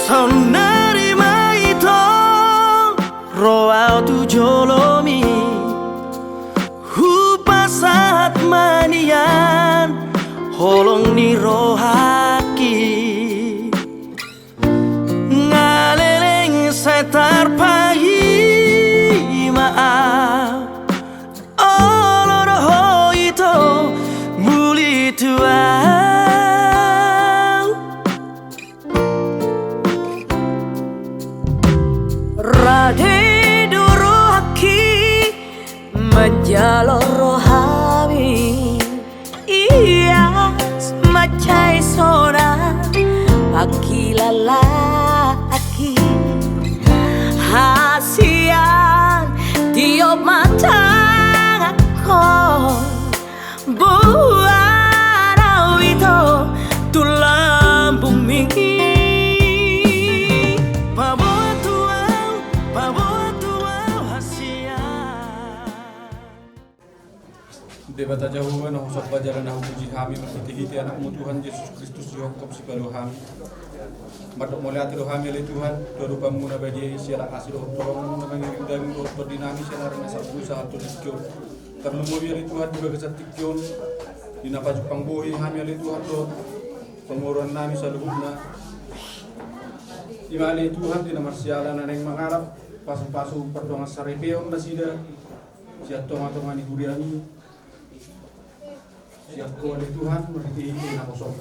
Son nerima itu roa tu jolomi hupasat manian holong ni rohaki ngaleleng setar pagi maaf oloroh itu muli tua Rade durohaki menjalor rohami iya semacai sona pagi lalaki hasian tiup mata aku buat itu tulang bumi Debata jauh na usap bajaran na puji kami berhiti-hiti anakmu Tuhan Yesus Kristus Yokop si balu kami. Madok mulai ati kami oleh Tuhan, dorupa muna bagi siara kasih doh tolong muna mengirim dami doh dinamis siara rena satu satu tikyon. Karena mau oleh Tuhan juga kesat tikyon. Di napa Jepang bohi kami oleh Tuhan doh penguruan nami saluhuna. Imali Tuhan di nama sialan ada yang mengharap pasu-pasu perdongan sarepeon nasida siat tonga-tonga di kuriani. Siap kau oleh Tuhan berhenti-henti na kosong.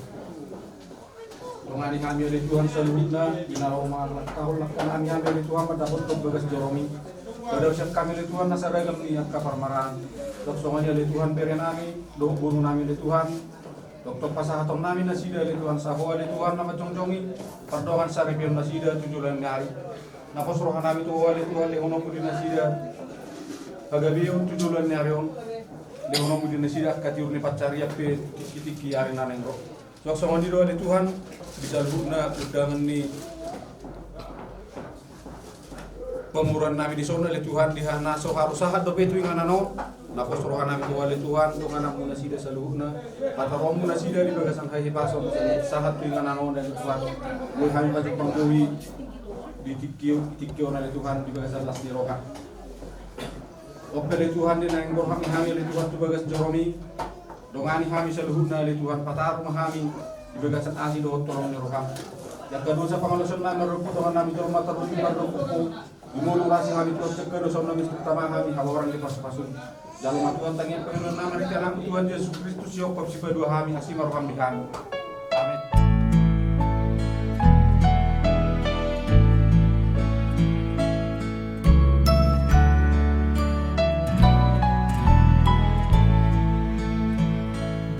Tongani kami oleh Tuhan seluruhnya binaroma lakau lakkan kami oleh Tuhan mendapat kebegas joromi. Pada usiap kami oleh Tuhan nasaragam niat kaparmaran. Doksongan oleh Tuhan perenami, doh buru nami oleh Tuhan. Doktor pasahatom nami nasida oleh Tuhan saho oleh Tuhan nama jongjongi. Perdongan saripion nasida tujulan hari. Nakosrohan nami tuh oleh Tuhan lehono pudi nasida. Kagabion tujulan hari on. Lehono mudi nasida katiur ni pacari ape tiki-tiki ari nanengro. Sok-sokan di doa oleh Tuhan bisa luna undangan ni pemuruan nami di sana oleh Tuhan di hana so harus sahat do betu inganano nako sorohan nami doa oleh Tuhan do anak mu nasida saluhuna kata romu nasida di bagasan hai paso sahat tu inganano dan Tuhan mu kami paju pangdewi di tikio oleh Tuhan di bagasan las di roha. Opele Tuhan din ang kami oleh Tuhan tu bagas joromi dongani kami seluhuna oleh Tuhan patar kami di bagasan asi do tolong roham yang kedua sa pangalasan na narupo dengan nami do mata do ko gumulong rasi kami to sa kedo sa nami utama kami hawaran di pas-pasun jalur matuan tangin Panginoon naman iti anak Tuhan Yesus Kristus yo pagsipa dua kami asima roham di kami. Amen.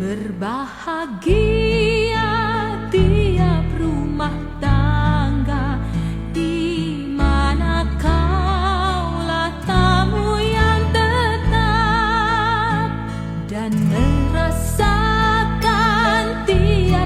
Berbahagia tiap rumah tangga di mana kaulah tamu yang tetap dan merasakan tiap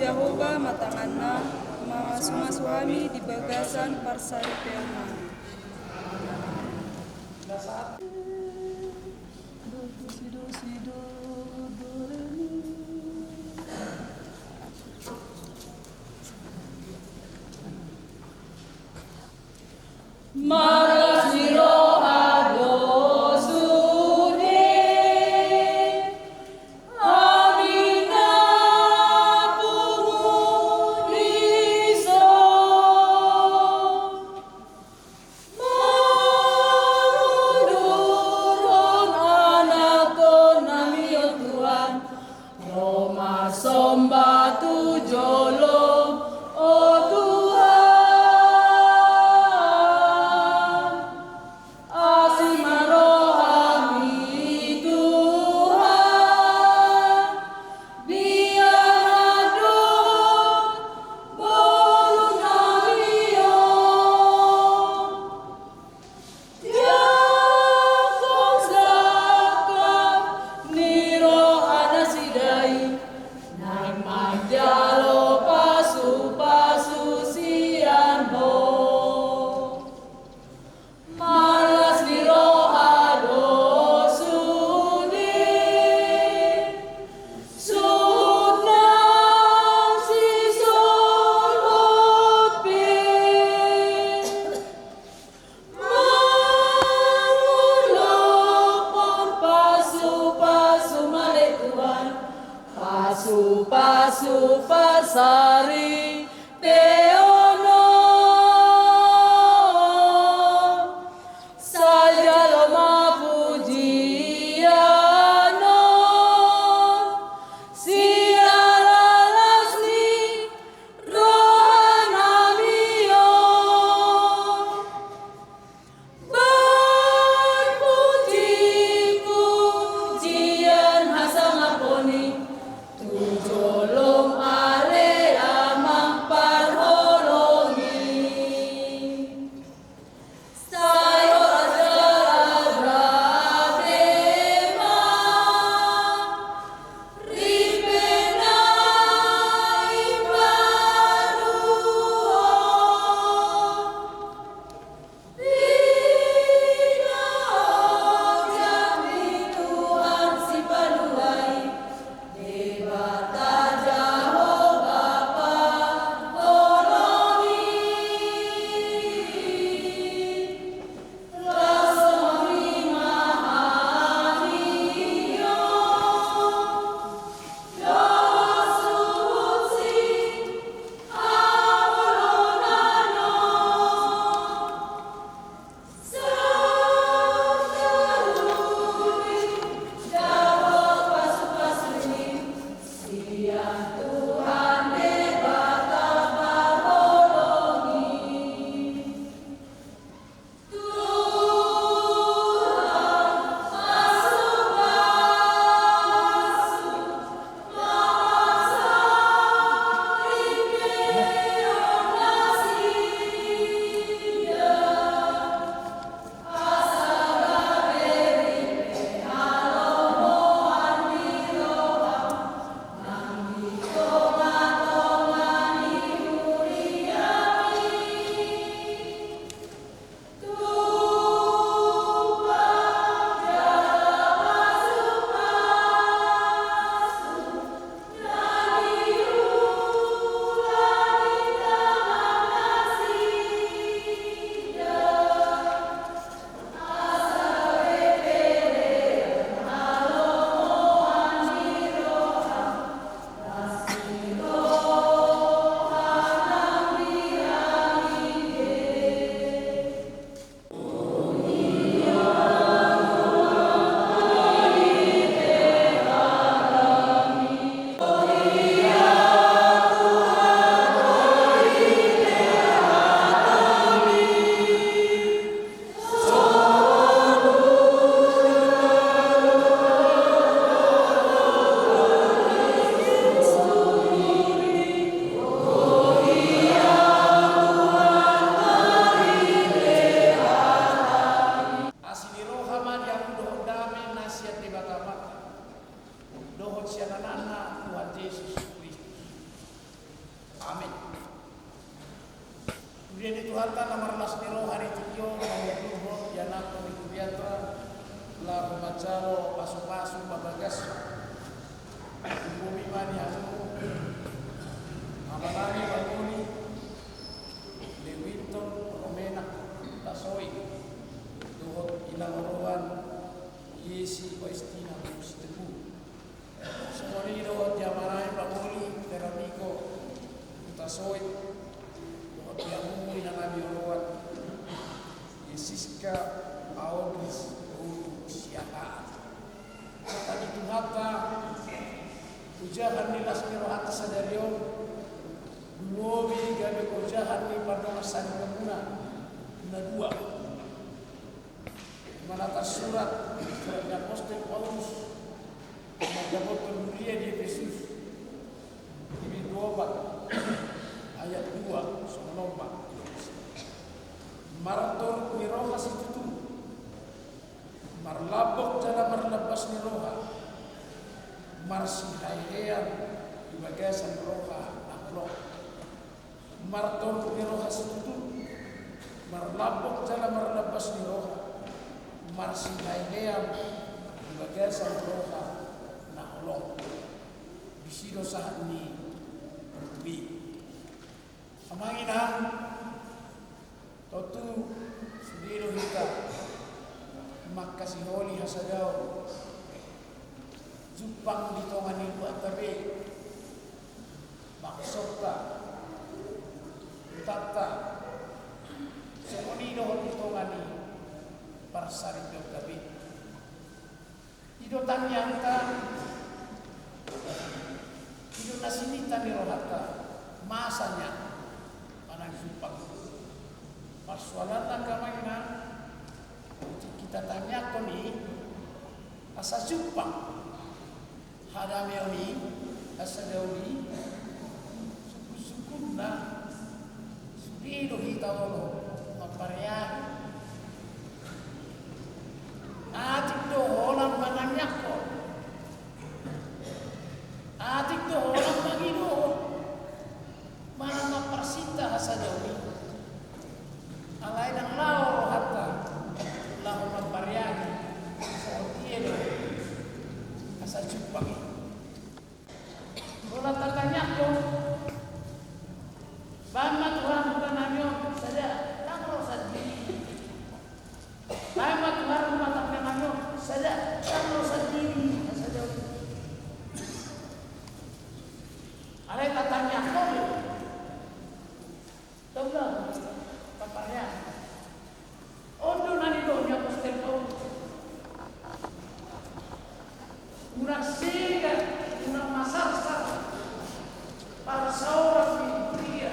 Yahoba matanganna masumasuami di bagasan parsaripeana. Maras ni rohado sude amina pumuliso marudurong anak ko namiyo Tuhan Roma somba tu jolong oh Tuhan Pasu pasari teono saja loma pujiano siara lasni rohana mio berpuji-pujian hasang aponi Tujolong ale Francisca Audis Siaka tadi tuhata ujahan ni lasmi rohata sadarion duobi gabe ujahan ni padong asani namuna na dua manata suratnya Apostol Paulus menjawab dunia di Efesus ini 2 ayat 2 sonomba maraton ni roha situtu marlabok jala marlabas ni roha marsihayean di bagasan roha naklok maraton ni roha situtu marlabok jala marlabas ni roha marsihayean di bagasan roha naklok bisiro saat ni bertubi amanginan Totu sudiro hita makasih holi hasadao Jupang di tongan ibu atabe maksudta tata semonino di tongan ni parsari do tabe ido tanyanta ido nasinita ni rohata masanya panang Jupang persoalan agama kita tanya koni asa Jepang hadameoni asa daudi suku-sukuna sudido hitawolo mapareagi atik do holang mananyako atik do holang magido mana maparsita asa daudi alai nang lao hatta lahu mampariani sautielo asa Jepang bola tatanya ko bama Tuhan bukan namyo sada tangro saddi bama Tuhan bukan namyo sada tangro saddi sada alai tatanya ko tongga paparnya ondo nani do nya Apostol Paulus una sega una masarsa para seorang pria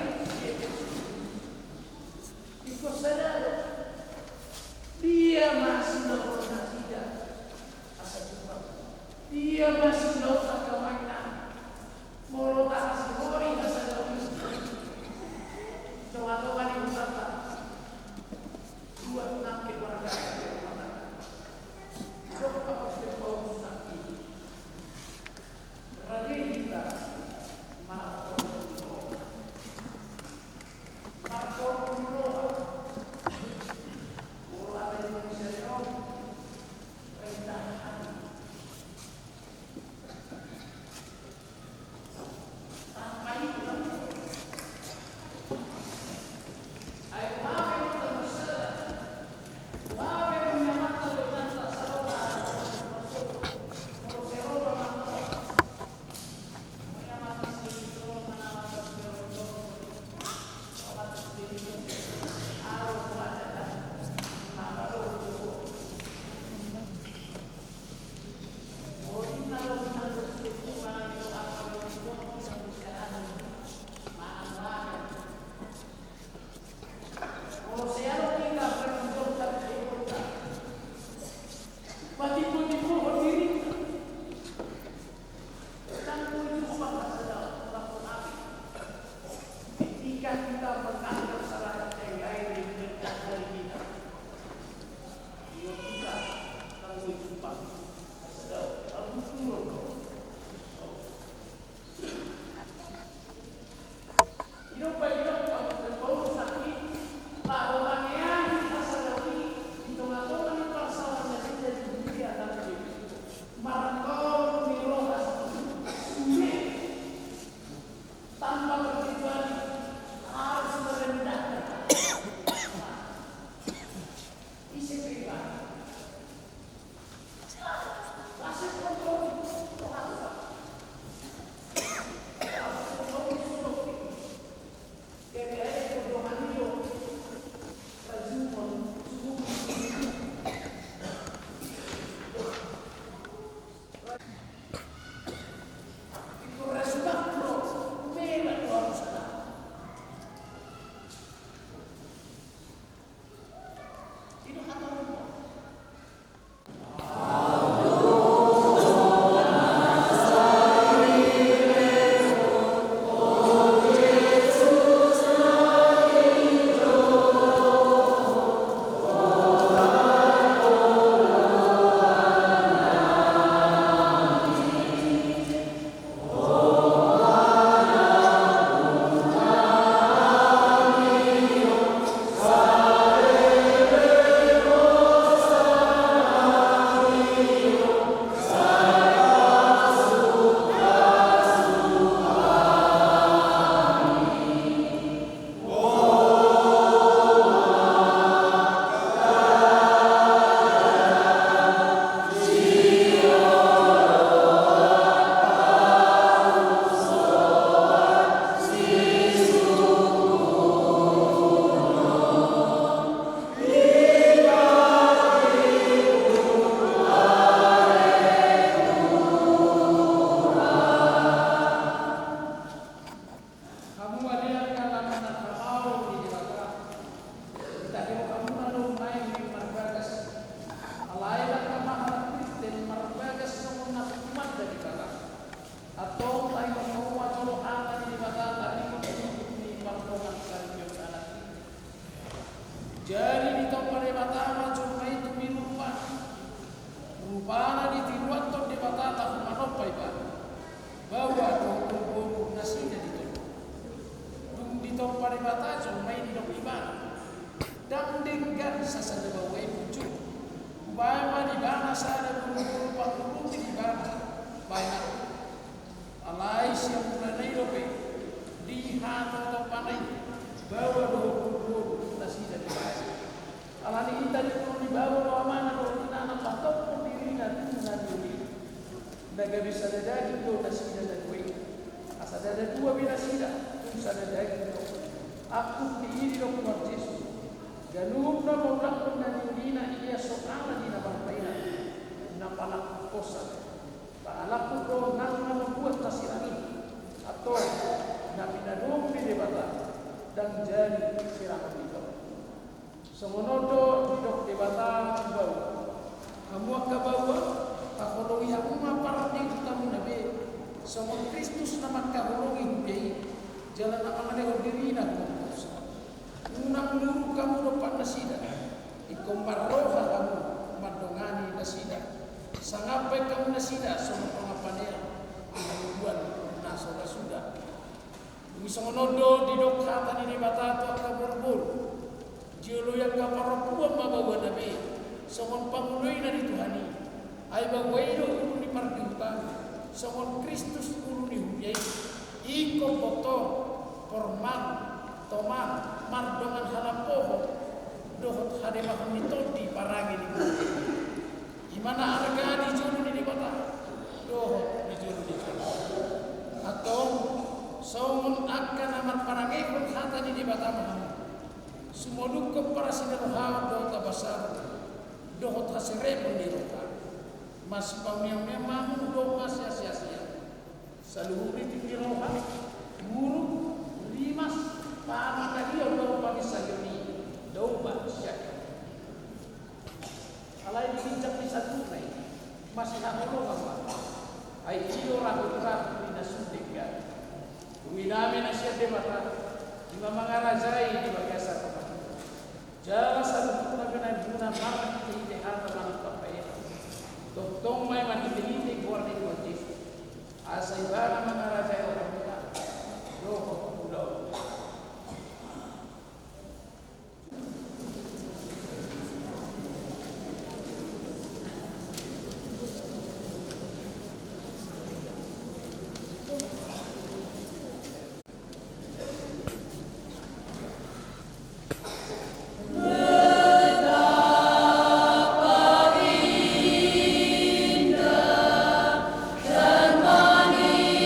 itu sadar dia masih melakukan tidak asal Tuhan dia masih melakukan kemainan melakukan asal hori asal kita di bawah mana do nana patok diri na diri. Naga bisa dadagi do nasida dan kue. Asa dada dua binasida, bisa dadagi do. Aku diri do kuat Yesus. Ganum na maulang pun na dina iya sokala di na bangpaina. Na palak kosa. Paalaku do nang membuat nasirani. Atau na pinadong di debata dan jadi sirakan itu. Semonodo didok debata bau. Kamu akabawa kakolongi aku maparati kamu nabi. Semua Kristus nama kakolongi hubei. Jalan nama ada diri nak kampus. Unang luru kamu dapat nasida. Ikombar roha kamu madongani nasida. Sangapai kamu nasida semua pengapannya. Buat nasora sudah. Misonodo didok kata ini bata atau kaburbur. Jolo yang kaparopuan mabawa nabi. Somon panguloi na dituhani. Ay bagway do ulu ni mardiutan. Somon Kristus ulu ni huyay. Iko boto porman toman mardongan halapoho. Dohot hademah mitodi paragi ni. Imana harga di jolo ni bata. Dohot di jolo. Atau somon akan amat paragi pun hata ni bata mahal. Sumoduk ke para sinerha dohot basar dohot hasirepon di roka mas pamiang memang doa sia-sia seluruh di roka guru limas panah lagi doa pagi sayuni doa sia alai dicap di satu nai masih nak doa apa ai kilo ragu di nasudika winame nasiat debata lima mangarajai di bagasa jala satu na guna marah di hata man papai tong mai man di keluar di wajib asai bana mangaraja orang kita doh udah Indah dan manis.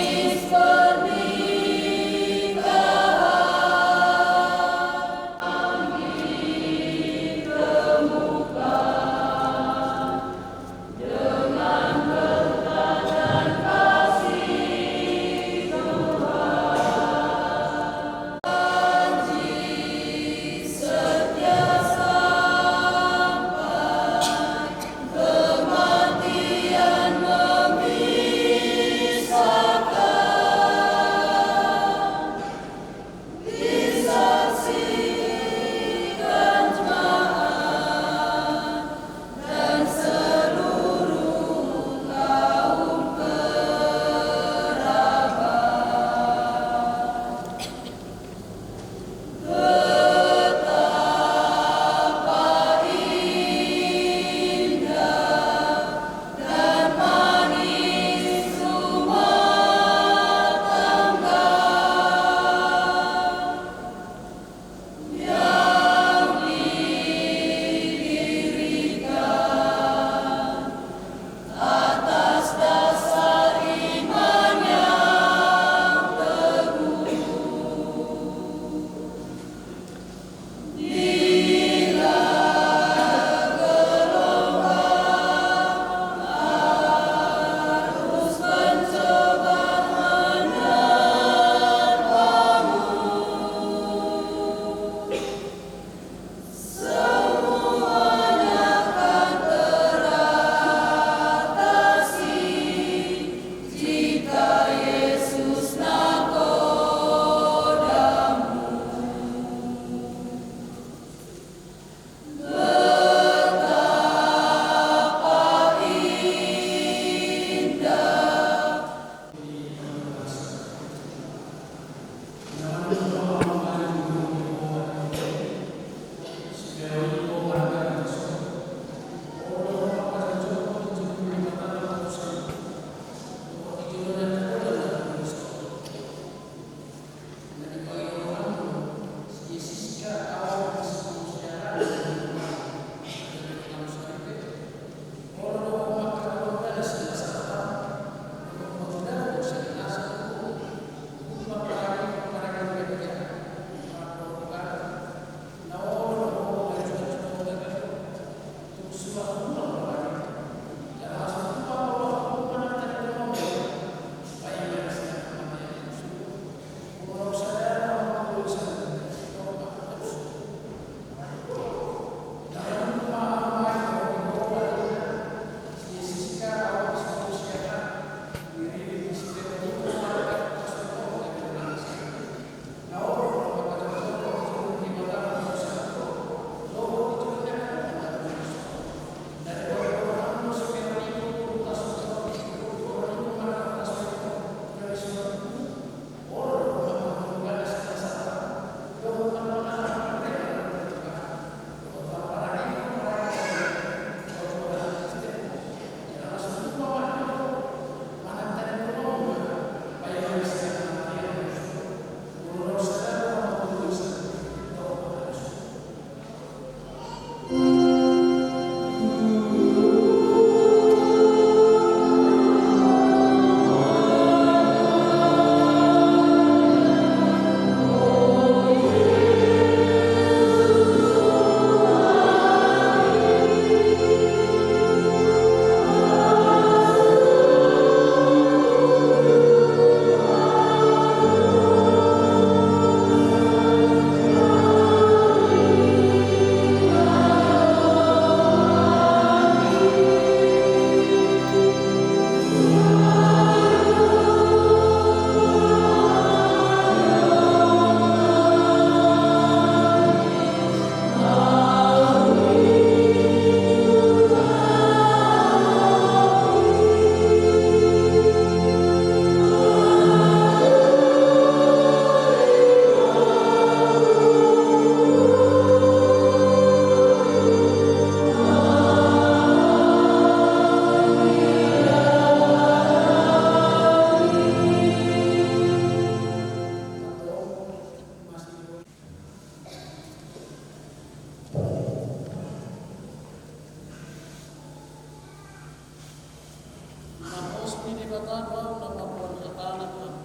bata doa nama Tuhan katana Tuhan.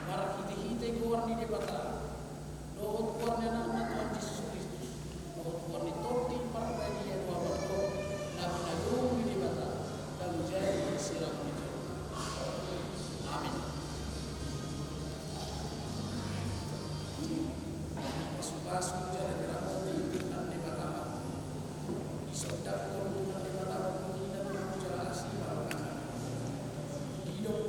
Mara hite kuar di bata. Doa kuar ni anak Tuhan Yesus Kristus. Doa kuar ni torti para bagi yang doa bata. Nama nagung di bata. Dan jadi siram itu. Amin. Supas jalan berangkat di ane bata. Isodap korban di bata ini dan menjaga asih para. Hidup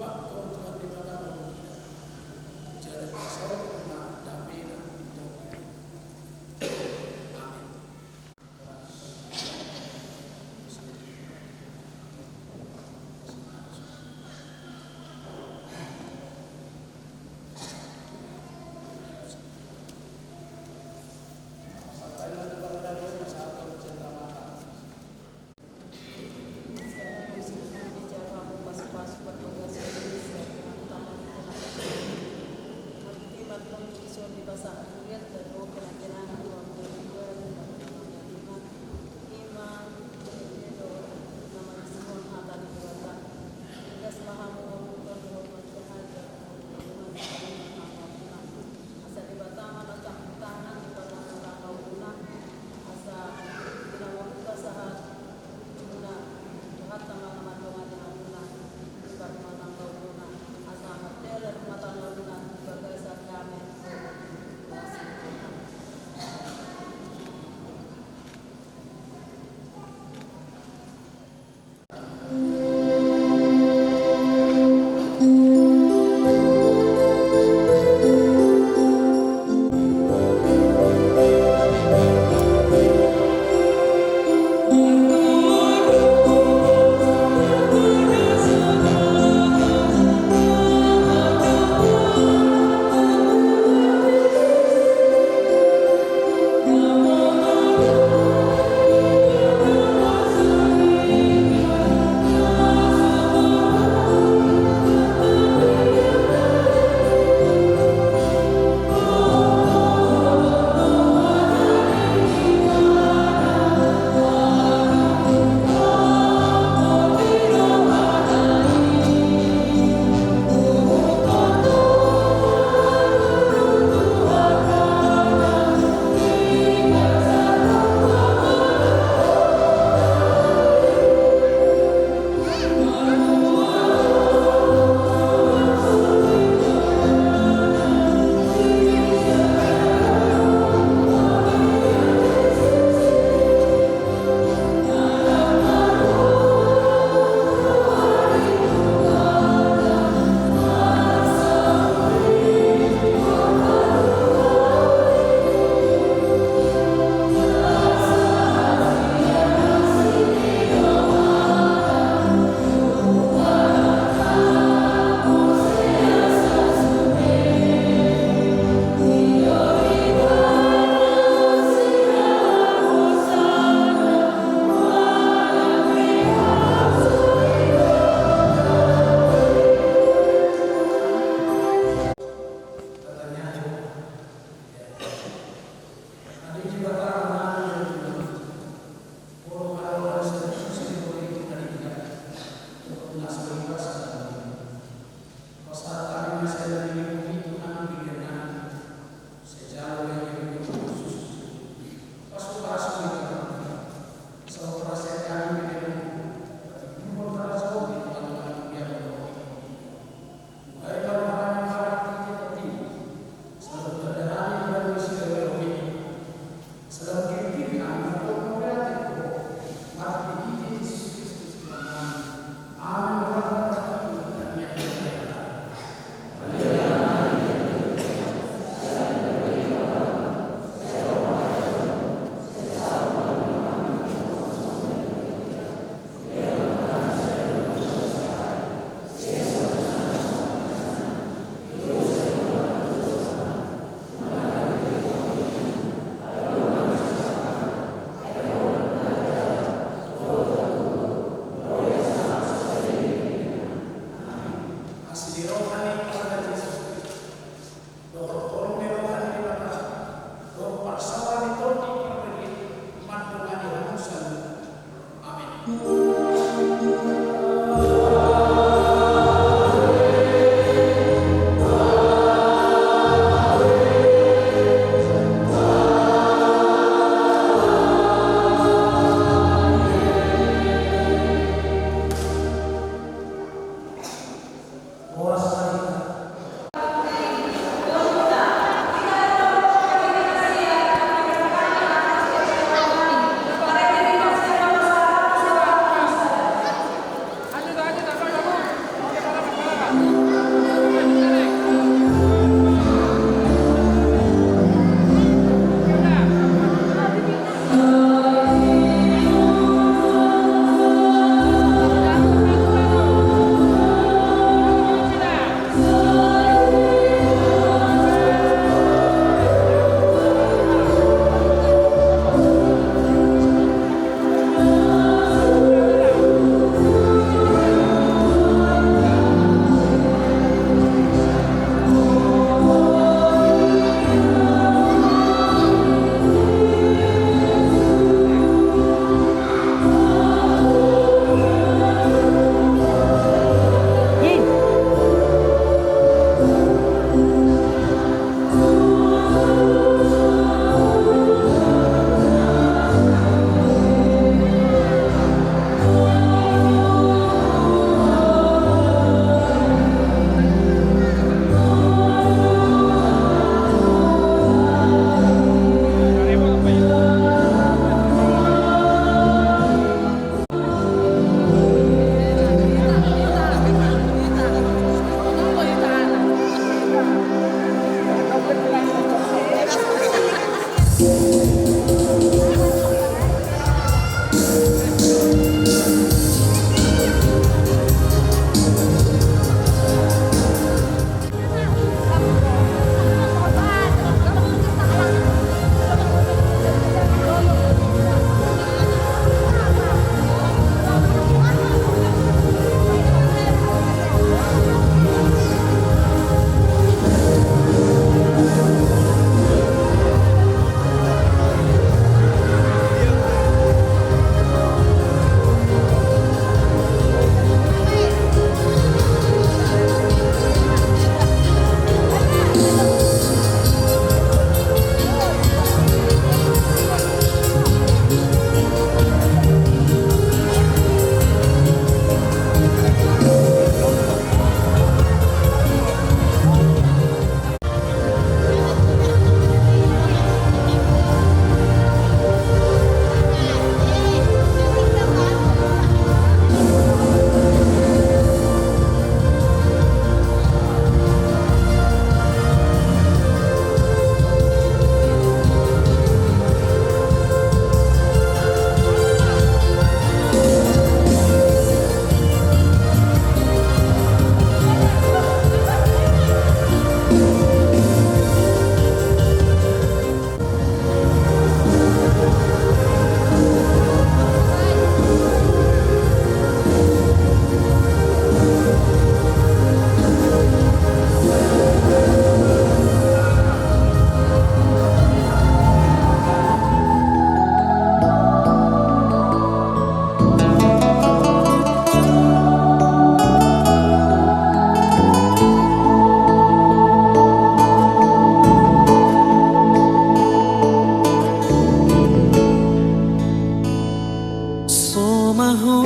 Somaho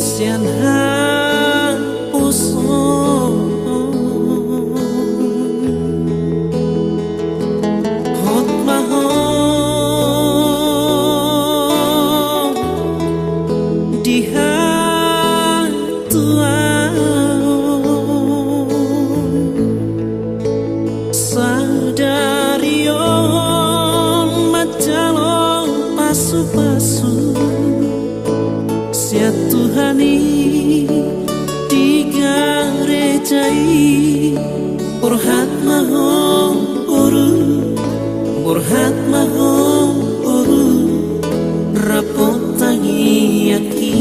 sian han puso hot maho diha tuau sadarion macalong pasu-pasu sia Tuhani digarejai burhat mahom uru rapot tangi aki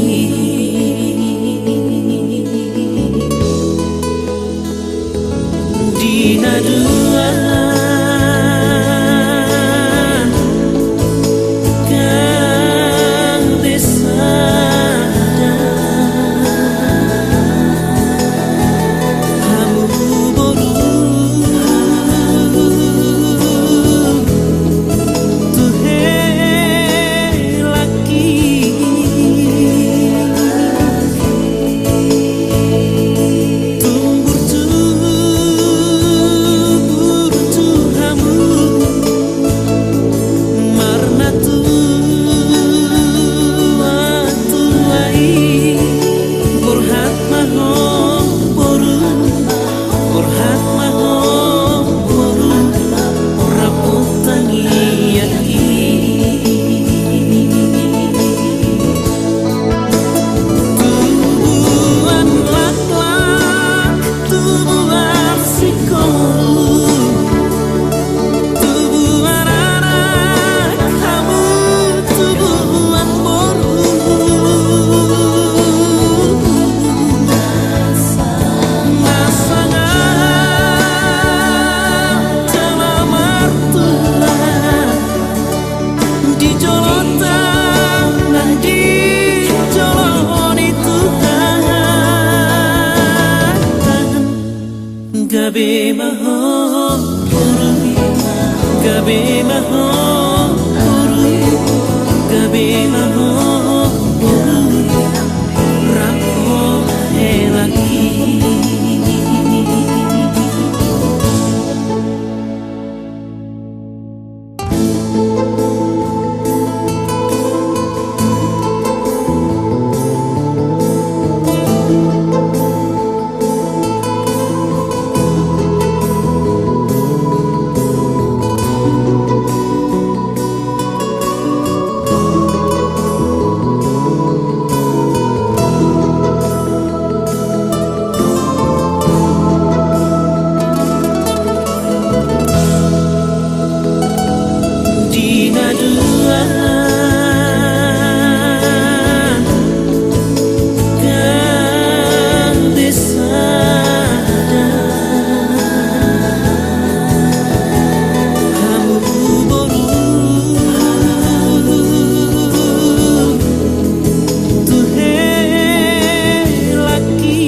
dina dua kang desada hamu boru tuhe laki tumbur tu hamu marna tu atuai burhat mahom boru rapot tangi aki tubuhan lak-lak tubuhan sikolu tubuhan anak kamu tubuhan boru masangan dalam martulah dijolotan dan dijoloni Tuhan gabe mahom gabe mahom gabe mahom rapot elaki dina dua kang desada hamu boru tuhe laki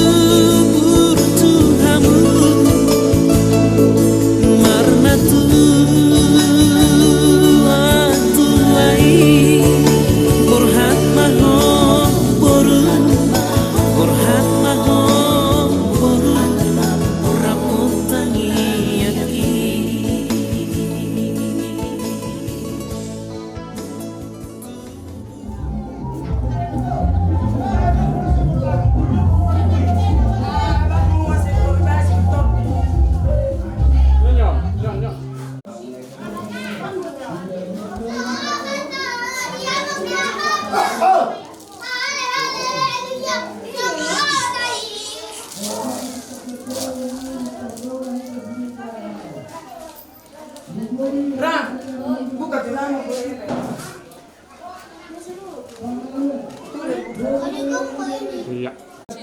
tumbur tu hamu marna tu atuai burhat mahom boru rapot tangi aki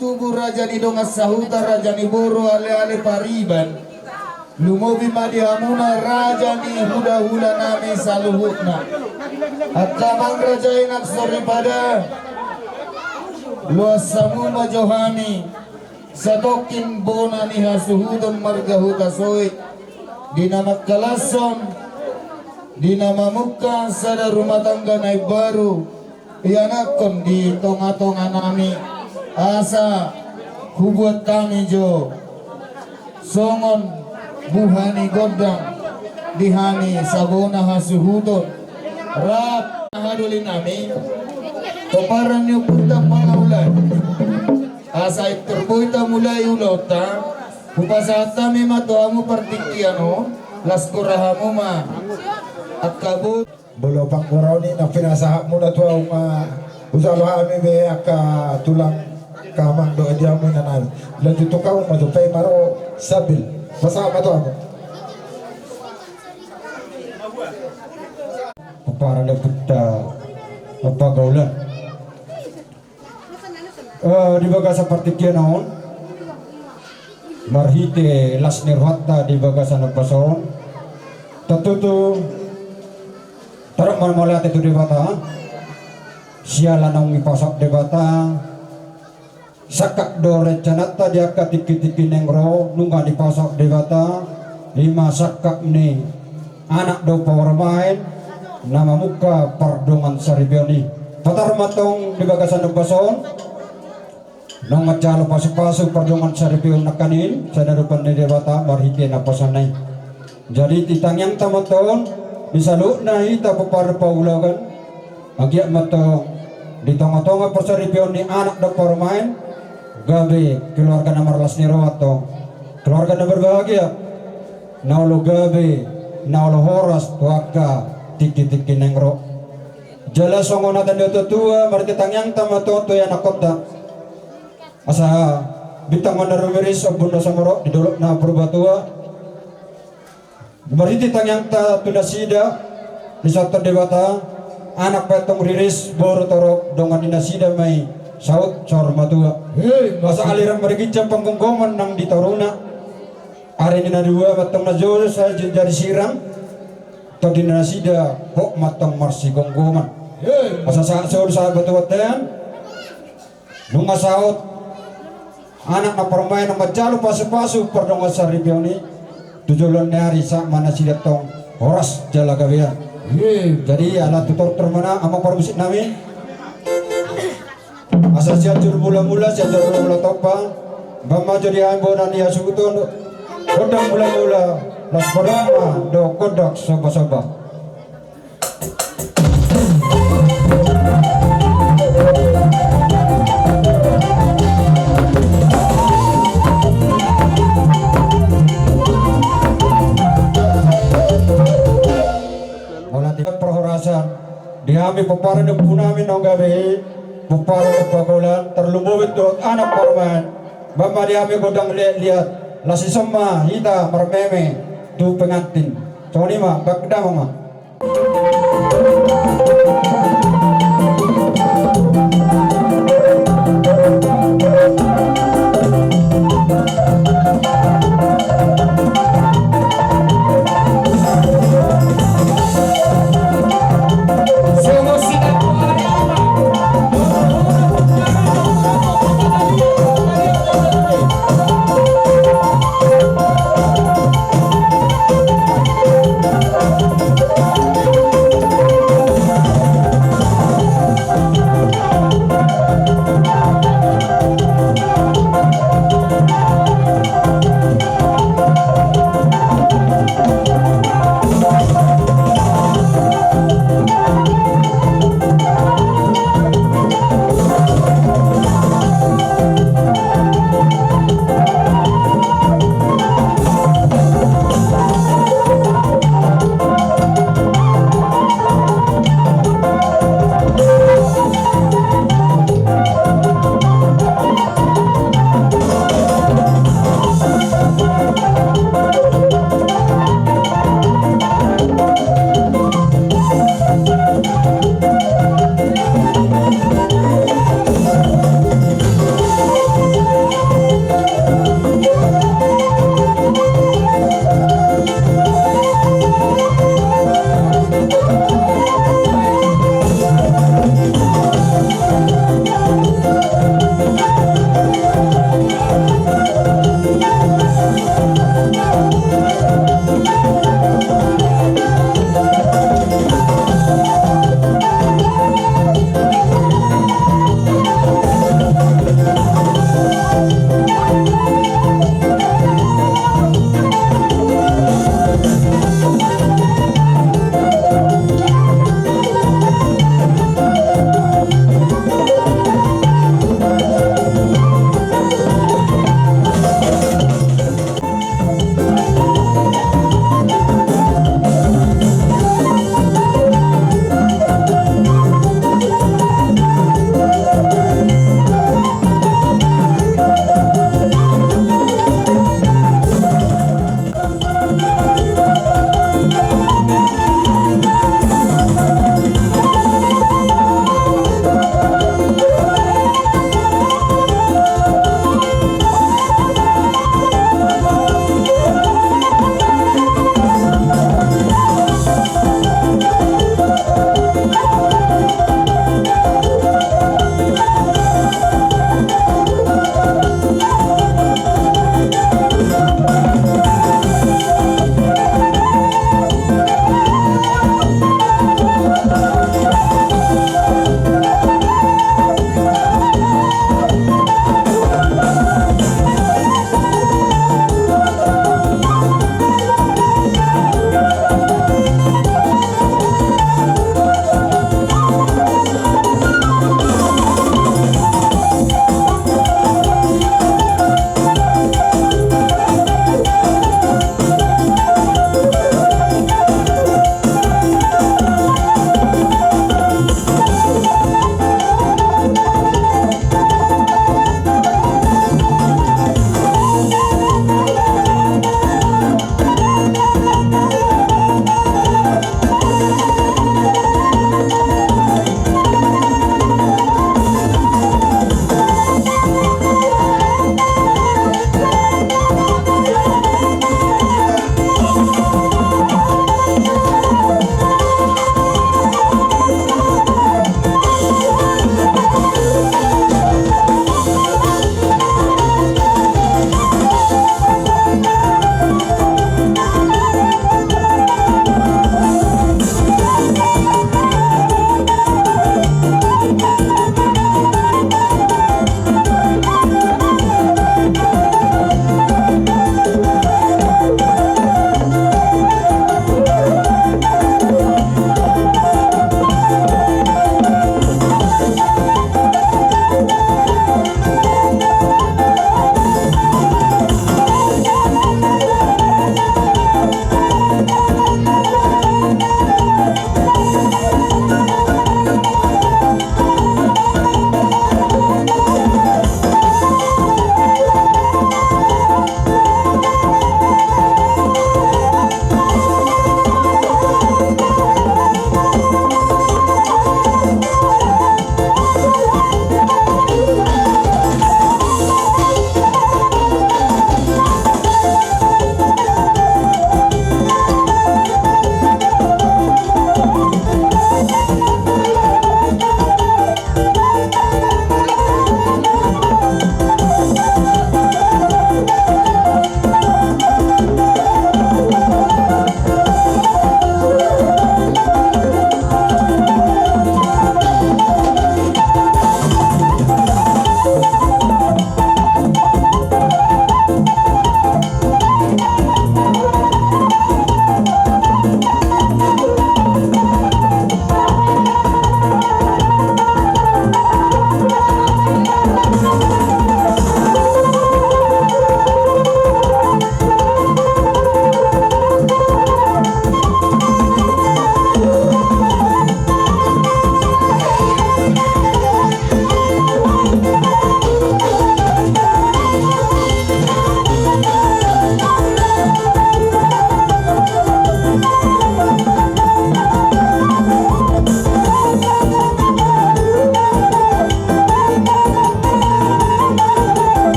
Tubuh raja ni dongas sahuta raja ni boro ale-ale pariban lumobi madihamuna raja ni hula-hula nami saluhutna akamang raja inak sori pada luas samuma johani Satokin bona ni hasuhudon margahu kasoy dinama kalason dinama muka sada rumah tangga naik baru ianakon di tonga-tonga nami asa kubuat kami jo songon buhani godang dihani sabona hasuhudon rap hadulin nami keparan yung puntang mga ulan asa terbuita mulai ulota upasa kami matoamu partikiano las kurahamu ma akabut Bolo pangkuraw ni na pinasahap mo na to ang usalahan mi be aka tulang kamang do dia mo na nan lanjut to ka mo to pay maro sabil basa ma to ako para dapat pagaulan di baga seperti kia naon marhite las nirwata di baga sa nagpason tatuto tarap malmalat itu di bata siala nang ipasok di bata sakak dore canata dia katiki-tiki nengro nunga dipasok di bata 5 sakak ni anak do pawarmain nama muka pardongan saribioni patar matong di bagasan nagpason nang macalo pasu-pasu pardongan saribion nakanin sanarupan di bata marhite na pasanay jadi titang yang tamaton bisa lu na ita papar paulagan agya matong di tonga-tonga persaribion ni anak do pawarmain gabi keluarga nomor las niro atau keluarga na berbahagia naulo gabi naulo horas tuaka tiki-tiki nengro jala songo na tanda tua marti tangyang tamato to ya nakota asa bitang manarumiris abunda samoro di dolok na perbatua marti tangyang ta tunda sida di satu debata anak petong riris boro torok dongan dinasida mai saut cor matua masa aliran mereka penggonggongan nang di Taruna hari ini dua matang na jol saya jadi sirang tadi nasida kok matang marsi gonggongan masa saat sahabat watan nunga saut anak na permain na majalo pasu-pasu perdongan saribioni tujulan hari sa mana sida tong horas jala gawian jadi alat tutor termana ama permusik nami asal siatur mula-mula siatur mula topa bama jadi ambonan ya suguton kodang mula-mula las perama do kodak soba-soba perhorasan diami peparan ng punami ng gabi peparan ng pagulan terlumubit doon anak porman bama diami godang lihat lasi sama hita marmeme tu pengantin Tony ma bagda ma